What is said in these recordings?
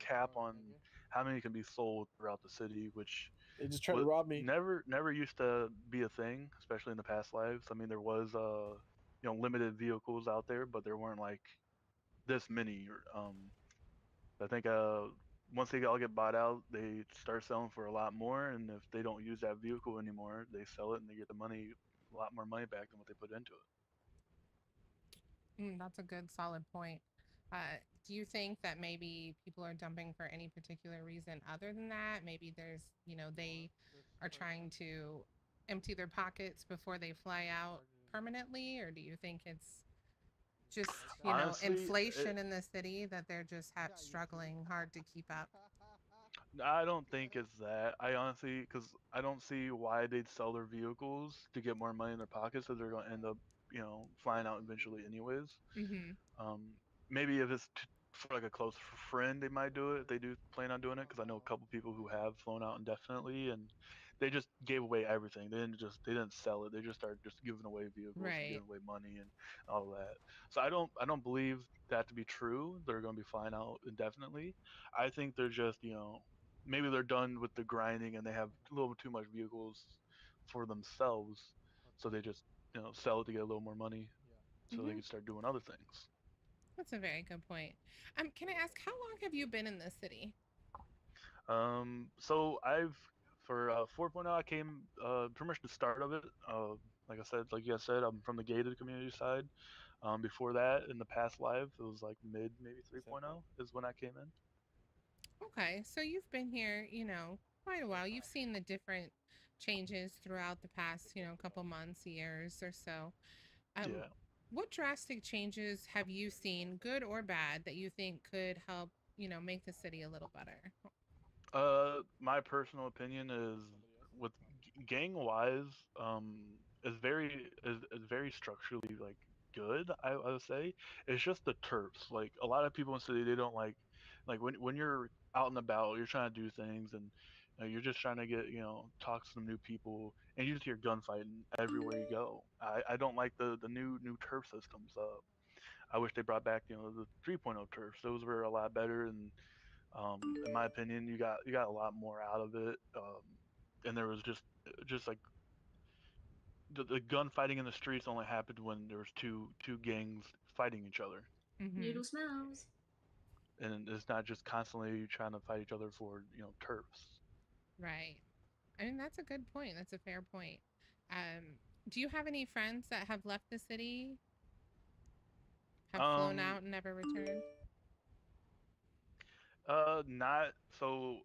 cap on how many can be sold throughout the city, which They just tried to rob me. never used to be a thing, especially in the past lives. I mean, there was limited vehicles out there, but there weren't like this many. I think once they all get bought out, they start selling for a lot more, and if they don't use that vehicle anymore, they sell it and they get a lot more money back than what they put into it. That's a good solid point. Do you think that maybe people are dumping for any particular reason other than that? Maybe there's, they are trying to empty their pockets before they fly out permanently, or do you think it's just, Honestly, inflation in the city that they're just struggling hard to keep up? I don't think it's that. I honestly, because I don't see why they'd sell their vehicles to get more money in their pockets, so they're going to end up, flying out eventually anyways. Mm-hmm. Um, Maybe if it's for like a close friend, they might do it. If they do plan on doing it, because I know a couple people who have flown out indefinitely, and they just gave away everything. They didn't sell it. They just started just giving away vehicles and Right. giving away money and all that. So I don't believe that to be true. They're going to be flying out indefinitely. I think they're just maybe they're done with the grinding and they have a little too much vehicles for themselves, so they just sell it to get a little more money, so they Mm-hmm. can start doing other things. That's a very good point. Can I ask, how long have you been in this city? So I've for 4.0, I came pretty much the start of it. Like I said, like you guys said, I'm from the gated community side. Before that, in the past life, it was like mid maybe 3.0 is when I came in. Okay, so you've been here, quite a while. You've seen the different changes throughout the past, couple months, years or so. Um, Yeah. what drastic changes have you seen, good or bad, that you think could help, make the city a little better? My personal opinion is with gang wise, is very structurally like good. I would say it's just the turfs. Like a lot of people in the city, they don't like when you're out and about, you're trying to do things and you're just trying to get talk to some new people, and you just hear gunfighting everywhere you go. I don't like the new turf systems. I wish they brought back the 3.0 turfs. Those were a lot better, and in my opinion, you got a lot more out of it. And there was just like the gunfighting in the streets only happened when there was two gangs fighting each other, Mm-hmm. Noodle smells. and it's not just constantly trying to fight each other for turfs. Right. I mean, that's a good point. That's a fair point. Um, do you have any friends that have left the city, have flown Um, out and never returned? Not so.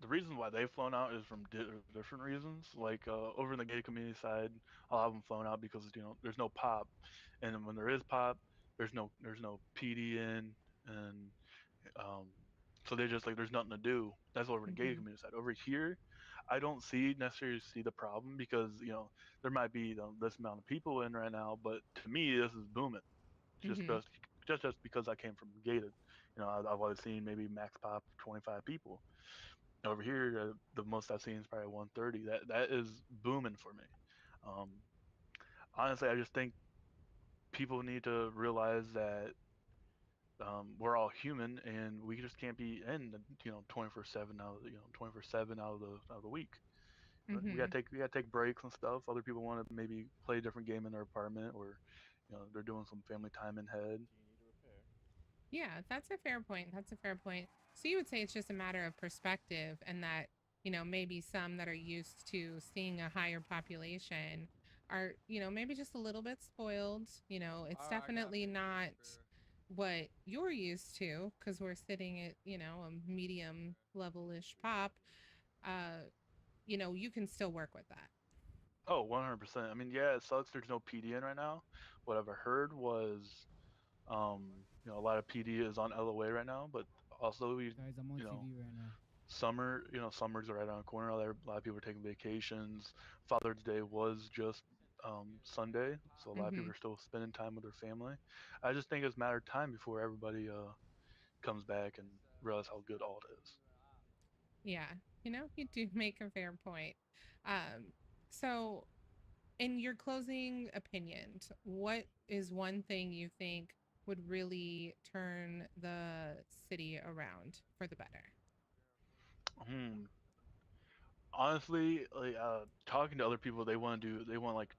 The reason why they've flown out is from different reasons. Like over in the gay community side, a lot of them flown out because there's no pop, and then when there is pop, there's no PD in, and um, so they just like there's nothing to do. That's over in the gay Mm-hmm. community side. Over here, I don't necessarily see the problem because there might be this amount of people in right now, but to me this is booming. Just Mm-hmm. because just because I came from gated, I've always seen maybe max pop 25 people. Over here, the most I've seen is probably 130. That is booming for me. Um, Honestly, I just think people need to realize that we're all human and we just can't be in 24/7 out of 24/7 out of the week. We Mm-hmm. gotta take breaks and stuff. Other people want to maybe play a different game in their apartment, or they're doing some family time in head. Yeah, that's a fair point. That's a fair point. So you would say it's just a matter of perspective, and that, maybe some that are used to seeing a higher population are, maybe just a little bit spoiled. It's definitely not what you're used to because we're sitting at, a medium level ish pop. Uh, you can still work with that. Oh, 100%. I mean, yeah, it sucks there's no PD in right now. What I've heard was, um, a lot of PD is on LOA right now, but also Guys, I'm on you know, TV right now. summer's right around the corner. A lot of people are taking vacations. Father's Day was just Sunday, so a lot of Mm-hmm. people are still spending time with their family. I just think it's a matter of time before everybody comes back and realize how good all it is. Yeah, you do make a fair point. Um, so in your closing opinion, what is one thing you think would really turn the city around for the better? Hmm. Honestly, like talking to other people, they want like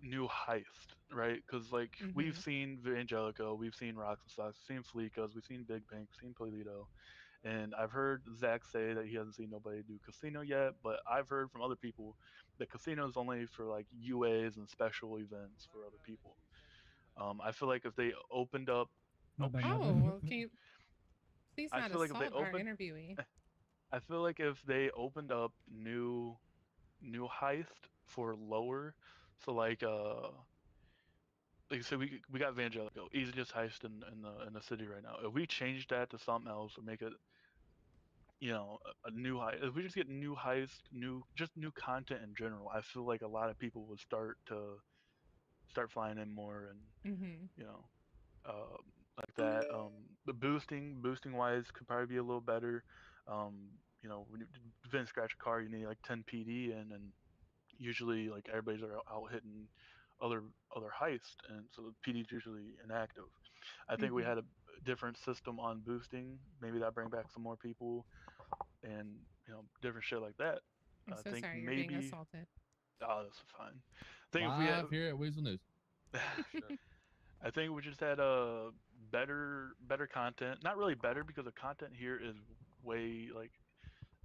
new heist, right? Because like we've Mm-hmm. seen Angelico, we've seen Rocks and Stocks, we've seen Fleekas, we've seen Big Bank, we've seen Polito, and I've heard Zach say that he hasn't seen nobody do casino yet, but I've heard from other people that casino is only for like UAs and special events for other people. I feel like if they opened up, My oh bad, my shoot, Oh, bad. well, can you please I not feel like if they assault our opened, interviewee? I feel like if they opened up new heist for lower, so like I said, we got Vangelico, easiest heist in the city right now. If we change that to something else or make it, a new heist, if we just get new heist, new content in general, I feel like a lot of people would start flying in more and Mm-hmm. you know, uh, like that. The boosting wise could probably be a little better. Um, when you to scratch a car, you need like 10 PD and usually like everybody's out hitting other other heists, and so PD is usually inactive. I think we Mm-hmm. had a different system on boosting. Maybe that bring back some more people and different shit like that. I'm I so think sorry you're being maybe assaulted. that's fine. I think if we had, Live here at Weazel News. Sure. I think we just had a better content. Not really better because the content here is way like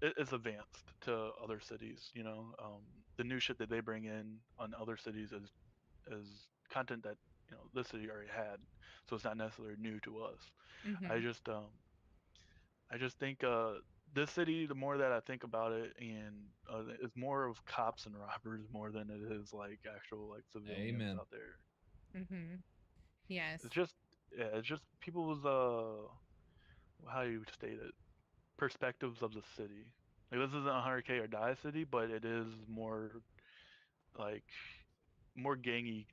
it's advanced to other cities. The new shit that they bring in on other cities is content that this city already had, so it's not necessarily new to us. I Mm-hmm. just I just think this city, the more that I think about it, and it's more of cops and robbers more than it is like actual like civilians Amen. out there. Mm-hmm. Yes. It's just yeah, it's just people's how you state it, perspectives of the city. Like this isn't a 100K or die city, but it is more like more gangy,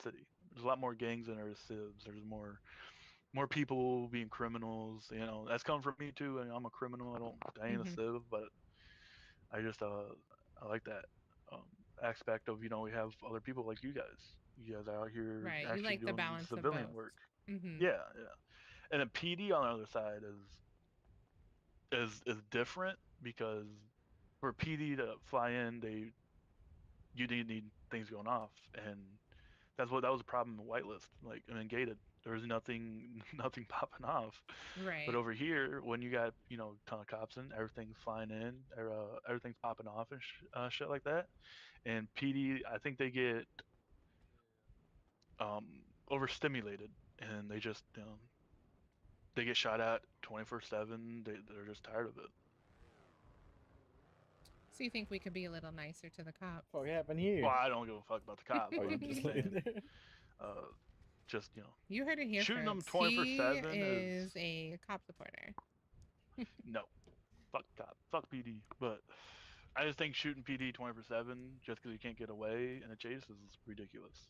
city. There's a lot more gangs than there is civs. There's more people being criminals. That's coming from me too. And I'm a criminal. I ain't a Mm-hmm. civ, but I just I like that um, aspect of we have other people like you guys. You guys are out here Right. You actually like the doing balance of civilian both. work. Mm-hmm. Yeah, yeah. And a PD on the other side is different because for PD to fly in, you need things going off, and that was a problem in whitelist. Like in gated, there was nothing nothing popping off. But Right. over here, when you got ton of cops in, everything's flying in, everything's popping off and shit like that. And PD, I think they get um, overstimulated, and they just they get shot at 24/7. They're just tired of it. So you think we could be a little nicer to the cops? What happened here? Well, I don't give a fuck about the cops, Oh, but you I'm just just saying, leave there? uh, just You heard it here shooting them first. He 24/7 is is a cop supporter. no, fuck cop, fuck PD. But I just think shooting PD 24/7 just because you can't get away in a chase is ridiculous.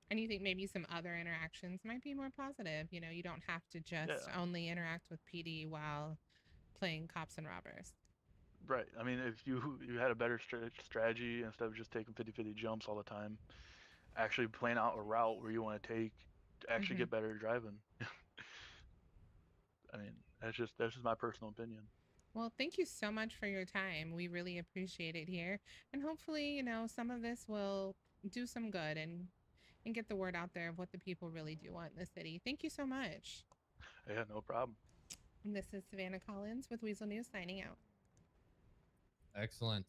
And you think maybe some other interactions might be more positive. You don't have to just Yeah, only interact with PD while playing cops and robbers. right. I mean, if you had a better strategy instead of just taking 50/50 jumps all the time, actually plan out a route where you want to take to actually Mm-hmm. get better at driving. I mean, that's just my personal opinion. Well, thank you so much for your time. We really appreciate it here. And hopefully, some of this will do some good and get the word out there of what the people really do want in the city. Thank you so much. Yeah, no problem. And this is Savannah Collins with Weasel News signing out. Excellent.